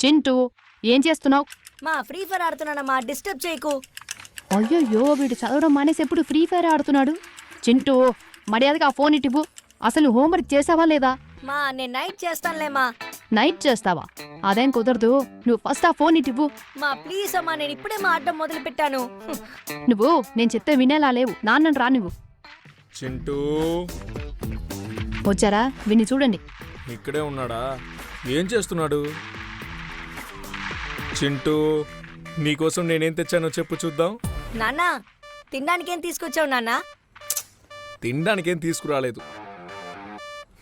చింటూ ఏం చేస్తున్నావు? మా ఫ్రీ ఫైర్ ఆడుతున్నానమ్మా, డిస్టర్బ్ చేయకు. అయ్యయ్యో వీడు చదవడం మానేసి ఎప్పుడు ఫ్రీ ఫైర్ ఆడుతున్నాడు. చింటూ మర్యాదగా ఆ ఫోన్ ఇటివ్వు. అసలు హోంవర్క్ చేసావా లేదా? మా నేను నైట్ చేస్తానులేమా. నైట్ చేస్తావా? అదేం కుదరదు. నువ్వు ఫస్ట్ ఆ ఫోన్ ఇటివ్వు. మా ప్లీజ్ అమ్మా, నేను ఇప్పుడే మా ఆడడం మొదలు పెట్టాను. నువ్వు నేను చెప్తే వినేలా లేవు. నాన్నని రా నువ్వు. చింటూ వచ్చారా? విని చూడండి. ఇక్కడే ఉన్నాడా? ఏం చేస్తున్నాడు? చింటూ నీకోసం నేనేం తెచ్చానో చెప్పు చూద్దాం. నాన్నా, తినడానికేం తీసుకొచ్చావు నాన్నా? తినడానికేం తీసుకురాలేదు,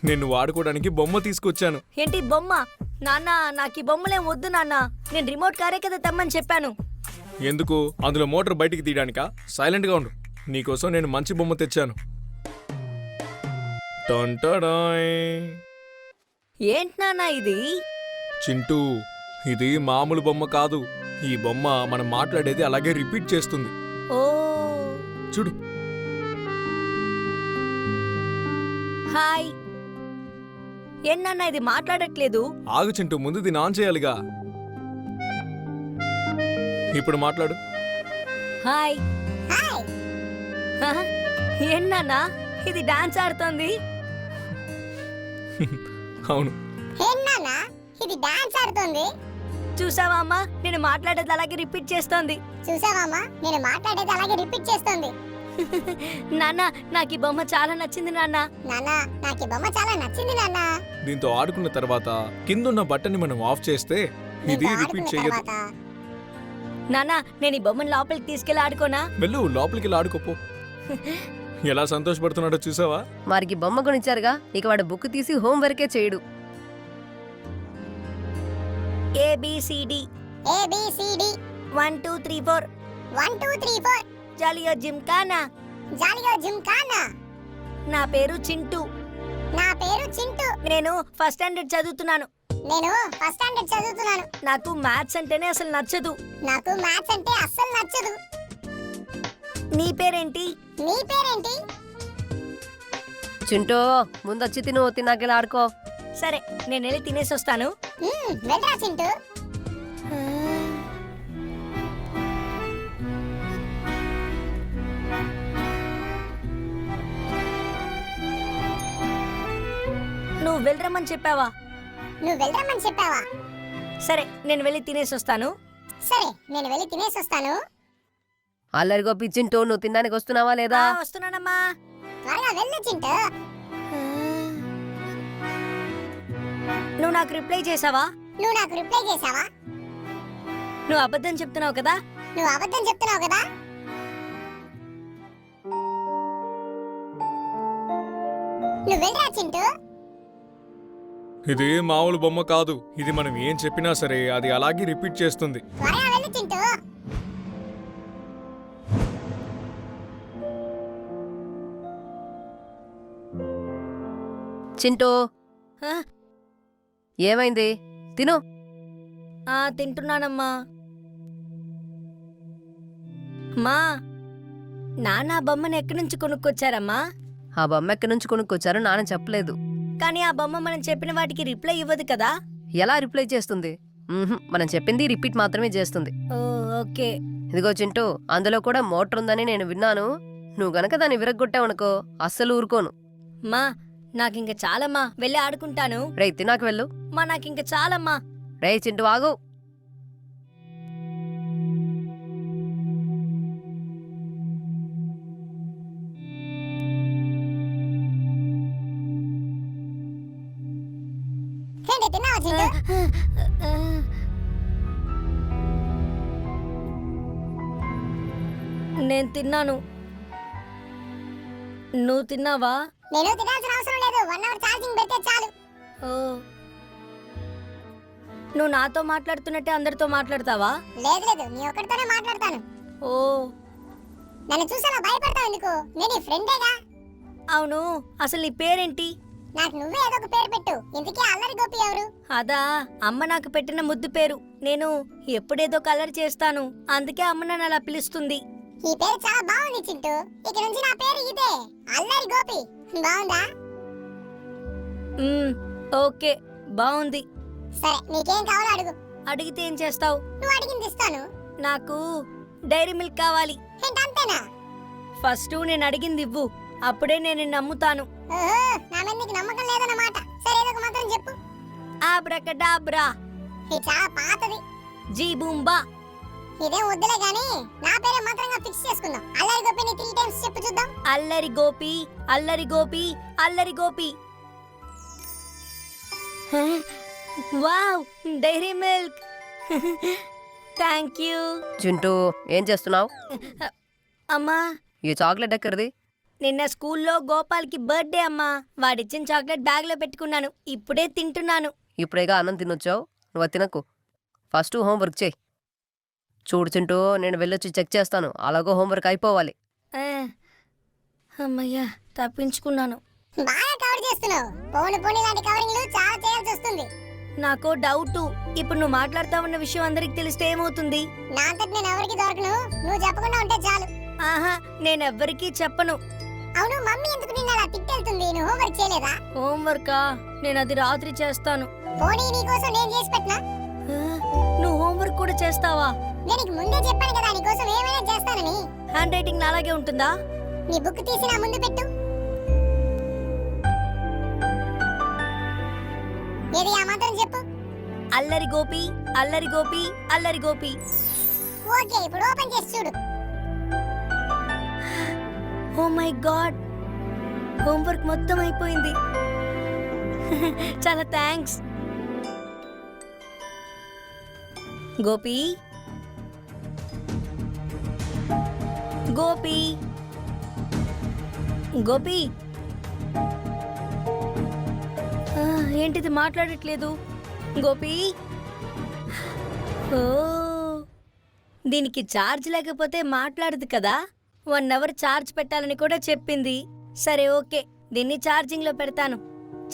నిన్ను వాడుకోవడానికి బొమ్మ తీసుకొచ్చాను. ఏంటి బొమ్మ? నాన్న నాకు ఈ బొమ్మలేం వద్దు నాన్న, నేను రిమోట్ కారే కదా తెమ్మని చెప్పాను. ఎందుకు? అందులో మోటార్ బయటికి తీయడానికా? సైలెంట్గా ఉండు, నీకోసం నేను మంచి బొమ్మ తెచ్చాను. టంటడాయ్. ఏంటి నాన్న ఇది? చింటూ ఇది మామూలు బొమ్మ కాదు. ఈ బొమ్మ మనం మాట్లాడేది అలాగే రిపీట్ చేస్తుంది. ఓ చూడు. హాయ్. ఏంటన్నా ఇది మాట్లాడట్లేదు? ఆగు చింటూ, ముందు దీన్ని ఆన్ చేయాలిగా. ఇప్పుడు మాట్లాడు. హాయ్. ఏంటన్నా ఇది డాన్స్ ఆడుతోంది? అవును. ఇది డాన్స్ ఆడుతుంది. చూసావా అమ్మా, నేను మాట్లాడేది అలాగే రిపీట్ చేస్తోంది. చూసావా నేను మాట్లాడేది అలాగే రిపీట్ చేస్తుంది. నాన్న నాకు ఈ బొమ్మ చాలా నచ్చింది నాన్న. నాన్న నాకు ఈ బొమ్మ చాలా నచ్చింది నాన్న. దీంతో ఆడుకున్న తర్వాత కిందున్న బటన్ని మనం ఆఫ్ చేస్తే ఇది రిపీట్ చేయదు. నాన్న నేను ఈ బొమ్మను లోపలికి తీసుకెళ్ళి ఆడుకోనా? వెళ్ళు, లోపలికి ఆడుకోపో. ఎలా సంతోషపడుతున్నాడో చూసావా? వారికి బొమ్మ కొనిచ్చారుగా, ఇక వాడు బుక్ తీసి హోంవర్కే చేయడు. ABCD ABCD 1 2 3 4 1 2 3 4 జాలియో Gymkhana. జాలియో జిమ్కానా. నా పేరు చింటూ. నా పేరు చింటూ. నేను ఫస్ట్ స్టాండర్డ్ చదువుతున్నాను. నేను ఫస్ట్ స్టాండర్డ్ చదువుతున్నాను. నాకు మ్యాథ్స్ అంటేనే అసలు నచ్చదు. నాకు మ్యాథ్స్ అంటే అస్సలు నచ్చదు. నీ పేరేంటి? నీ పేరేంటి? చింటూ ముందొచ్చి తిను, తిన్నాకెళ్ళి ఆడుకో. సరే నేను వెళ్ళి తినేసి వస్తాను. వెళ్ళరా చింటూ. నువ్వు వెళ్ళరమ్మని చెప్పావా? నువ్వు వెళ్ళరమ్మని చెప్పావా? సరే నేను వెళ్ళి తినేసి వస్తాను. సరే నేను వెళ్ళి తినేసి వస్తాను. అల్లరి గోపి, చింటూ నువ్వు తినడానికి వస్తున్నావా లేదా? వస్తున్నానమ్మా. త్వరగా వెళ్ళు చింటూ. నువ్వు నాకు రిప్లై చేసావా? నువ్వు నాకు రిప్లై చేసావా? నువ్వు అబద్ధం చెప్తున్నావు కదా? నువ్వు అబద్ధం చెప్తున్నావు కదా? నువ్వు వెళ్ళరా చింటూ. ఇది మామూలు బొమ్మ కాదు. ఇది మనం ఏం చెప్పినా సరే అది అలాగే రిపీట్ చేస్తుంది. త్వరగా వెళ్ళు చింటూ. చింటూ ఆ? ఏమైంది? తిను. తింటున్నానమ్మా. మా నాన్న బొమ్మను ఎక్కడి నుంచి కొనుక్కొచ్చారమ్మా? ఆ బొమ్మ ఎక్కడి నుంచి కొనుక్కొచ్చారో నాన్న చెప్పలేదు. కానీ ఆ బొమ్మ మనం చెప్పిన వాటికి రిప్లై ఇవ్వదు కదా? ఎలా రిప్లై చేస్తుంది? మనం చెప్పింది రిపీట్ మాత్రమే చేస్తుంది. ఓ ఓకే. ఇదిగో చింటూ, అందులో కూడా మోటార్ ఉందని నేను విన్నాను. నువ్వు గనక దాన్ని విరగ్గొట్టావనుకో అస్సలు ఊరుకోను. మా నాకింక చాలమ్మా, వెళ్ళి ఆడుకుంటాను. రే తినాక వెళ్ళు. మా నాకింక చాలమ్మా. రే చింటూ ఆగు. ఏంటి తిన్నావా చింటూ? నేను తిన్నాను. నువ్వు తిన్నావా? నేను తినాల్సిన అవసరం లేదు. 1 అవర్ ఛార్జింగ్ పెడితే చాలు. ఓ నువ్వు నాతో మాట్లాడుతున్నట్టే అందరితో మాట్లాడతావా? లేదు లేదు, నీ ఒక్కడితోనే మాట్లాడతాను. ఓ నన్ను చూసేలా భయపడతావు ఎందుకు? నేను నీ ఫ్రెండేగా. అవును, అసలు నీ పేరేంటి? నాకు నువ్వే ఏదో ఒక పేరు పెట్టు. ఇంతకీ అల్లరి గోపి ఎవరు? అదా, అమ్మ నాకు పెట్టిన ముద్దు పేరు. నేను ఎప్పుడేదో కలర్ చేస్తాను, అందుకే అమ్మ నన్ను అలా పిలుస్తుంది. ఈ పేరు చాలా బాగుంది చింటూ. ఇక నుంచి నా పేరు ఇదే, అల్లరి గోపి. బాగుందా? ఓకే, బాగుంది. సరే నీకేం కావాలో అడుగు. అడిగితే ఏం చేస్తావు? నువ్వు అడిగింది ఇస్తాను. నాకు డైరీ మిల్క్ కావాలి. ఏంటంతేనా? ఫస్ట్ నేను అడిగింది ఇవ్వు, అప్పుడే నేను నిన్ను నమ్ముతాను. ఓహో, నా మీద నీకు నమ్మకం లేదన్నమాట. సరే ఏదో ఒక మాత్రం చెప్పు. ఆబ్రకడాబ్రా, ఇది చాలా పాతది. జీ బూంబా. ఇదేం వద్దులే గానీ నా పేరే మాత్రంగా ఫిక్స్ చేసుకుందాం. అల్లరి గోపిని 3 టైమ్స్ చెప్పు చూద్దాం. అల్లరి గోపి, అల్లరి గోపి, అల్లరి Gopi. Wow, dairy milk. Thank you. Chintu ఏం చేస్తున్నావు? అమ్మా, ఈ చాక్లెట్ ఎక్కడిది? నిన్న స్కూల్లో గోపాల్కి బర్త్డే అమ్మా. వాడిచ్చిన చాక్లెట్ బ్యాగ్లో పెట్టుకున్నాను, ఇప్పుడే తింటున్నాను. ఇప్పుడేగా అన్నం తినొచ్చావు, నువ్వు అది తినకు. ఫస్ట్ హోంవర్క్ చేయి. చూడు చింటూ, నేను వెళ్ళొచ్చి చెక్ చేస్తాను, అలాగో హోంవర్క్ అయిపోవాలి. ఆ, అమ్మయ్యా, తప్పించుకున్నాను. బాగా కవర్ చేస్తున్నావు. పోను పోని లాంటి కవరింగ్లు చాలా చేయాల్సి వస్తుంది. నాకో డౌటు, ఇప్పుడు నువ్వు మాట్లాడుతా ఉన్న విషయం అందరికి తెలిస్తే ఏమవుతుంది? నా అంతటి నేను ఎవరికి దొరకను, నువ్వు చెప్పకుండా ఉంటే చాలు. ఆహా, నేనెవ్వరికీ చెప్పను. అవును, మమ్మీ ఎందుకు నిన్న అలా తిట్టెళ్తుంది? నువ్వు హోంవర్క్ చేయలేదా? హోంవర్కా? నేను అది రాత్రి చేస్తాను. పోనీ నీకోసం నేను చేసి పెట్టినా? ఆ, నువ్వు హోంవర్క్ కూడా చేస్తావా? నేను నీకు ముందే చెప్పాను కదా నీకోసం ఏమైనా చేస్తానని. హ్యాండ్ రైటింగ్ అలాగే ఉంటుందా? నీ బుక్ తీసి నా ముందు పెట్టు. ఏది ఆ మాత్రం చెప్పు. అల్లరి గోపి, అల్లరి గోపి, అల్లరి గోపి. ఓకే, ఇప్పుడు ఓపెన్ చేసి చూడు. ఓ మై గాడ్, హోంవర్క్ మొత్తం అయిపోయింది. చాలా థ్యాంక్స్. గోపి, గోపి, గోపి. ఆ, ఏంటిది మాట్లాడట్లేదు? గోపి. ఓ, దీనికి ఛార్జ్ లేకపోతే మాట్లాడదు కదా. 1 అవర్ ఛార్జ్ పెట్టాలని కూడా చెప్పింది. సరే ఓకే, దీన్ని ఛార్జింగ్ లో పెడతాను.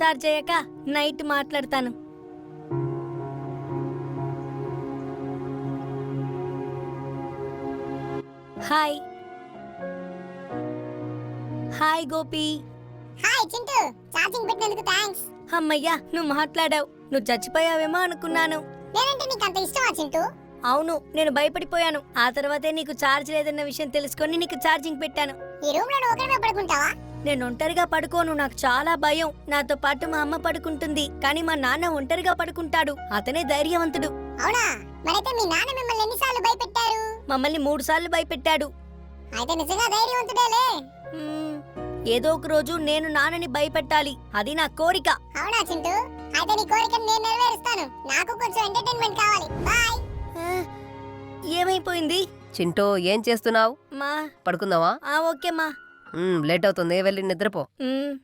ఛార్జ్ అయ్యాక నైట్ మాట్లాడతాను. Hi. Hi Gopi. Hi Chintu, charging పెట్టినందుకు థాంక్స్. అమ్మయ్యా, నువ్వు మాట్లాడావు. నువ్వు చచ్చిపోయావేమో అనుకున్నాను. నేనంటే నీకు అంత ఇష్టమా చింటూ? అవును, నేను భయపడిపోయాను. ఆ తర్వాతే నీకు ఛార్జ్ లేదన్న విషయం తెలుసుకొని నీకు ఛార్జింగ్ పెట్టాను. ఈ రూమ్ లో నువ్వు ఒకరిమే పడుకుంటావా? నేను ఒంటరిగా పడుకోను, నాకు చాలా భయం. నాతో పాటు మా అమ్మ పడుకుంటుంది, కానీ మా నాన్న ఒంటరిగా పడుకుంటాడు. అతనే ధైర్యవంతుడు. అవునా? మరైతే మీ నాన్న మిమ్మల్ని ఎన్నిసార్లు భయపెట్టారు? మమ్మల్ని 3 సార్లు భయపెట్టాడు. అయితే నిజంగా ధైర్యవంతుడేలే. మ్మ్, ఏదో ఒక రోజు నేను నాన్నని భయపెట్టాలి, అది నా కోరిక. అవునా చింటూ? అయితే నీ కోరికను నేను నెరవేరుస్తాను. నాకు కొంచెం ఎంటర్టైన్మెంట్ కావాలి. బాయ్. ఆ, ఏమైపోయింది? చింటూ ఏం చేస్తున్నావు? మా పడుకుందావా? ఓకే మా. లేట్ అవుతుంది, వెళ్ళి నిద్రపో. మ్మ్.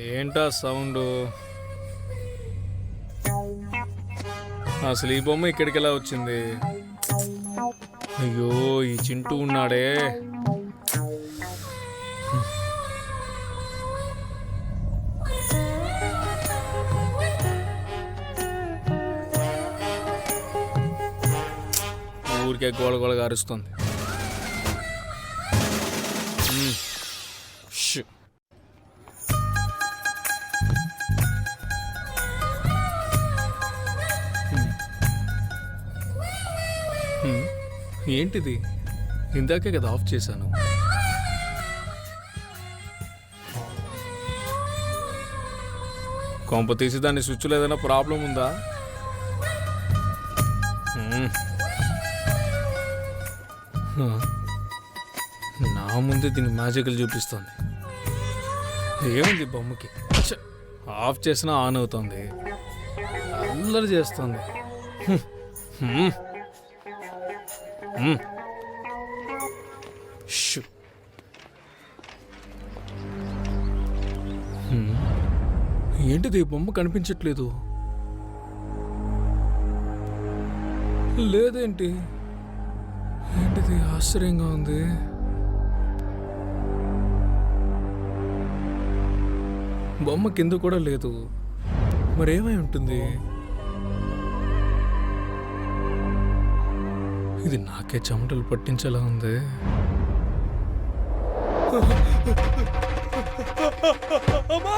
ఏంటా సౌండ్? అసలు ఈ బొమ్మ ఇక్కడికి ఎలా వచ్చింది? అయ్యో, ఈ చింటూ ఉన్నాడే. ఊరికే గోళగోళగా అరుస్తుంది. ష్. ఏంటిది? ఇందాకే కదా ఆఫ్ చేశాను. కొంప తీసి దాన్ని స్విచ్లో ఏదైనా ప్రాబ్లం ఉందా? నా ముందే దీని మ్యాజిక్లు చూపిస్తుంది. ఏముంది బొమ్మకి? ఛ! ఆఫ్ చేసినా ఆన్ అవుతుంది, అల్లరి చేస్తుంది. షూ. ఏంటిది? ఈ బొమ్మ కనిపించట్లేదు. లేదేంటి? ఏంటిది? ఆశ్చర్యంగా ఉంది. బొమ్మ కింద కూడా లేదు. మరేమై ఉంటుంది? ఇది నాకే చెమటలు పట్టించేలా ఉంది. అమ్మా!